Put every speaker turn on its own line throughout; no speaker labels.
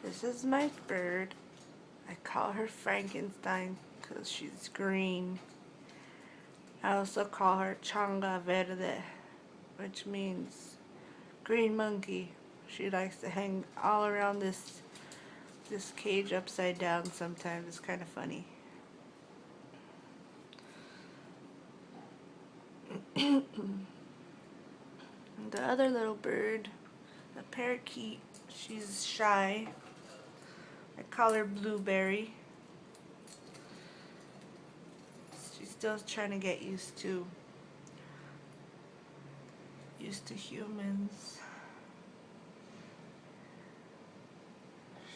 This is my bird. I call her Frankenstein because she's green. I also call her Changa Verde, which means green monkey. She likes to hang all around this cage upside down sometimes. It's kind of funny. And the other little bird, the parakeet, she's shy. I call her Blueberry. She's still trying to get used to humans.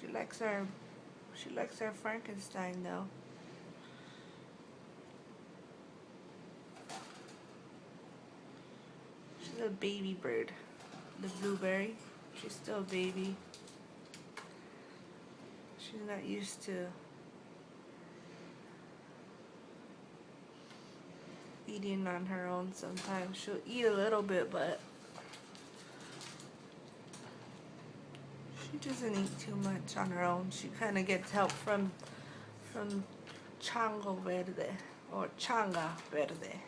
She likes our Frankenstein though. She's a baby bird. The Blueberry. She's still a baby. She's not used to eating on her own sometimes. She'll eat a little bit, but she doesn't eat too much on her own. She kind of gets help from Chango Verde or Changa Verde.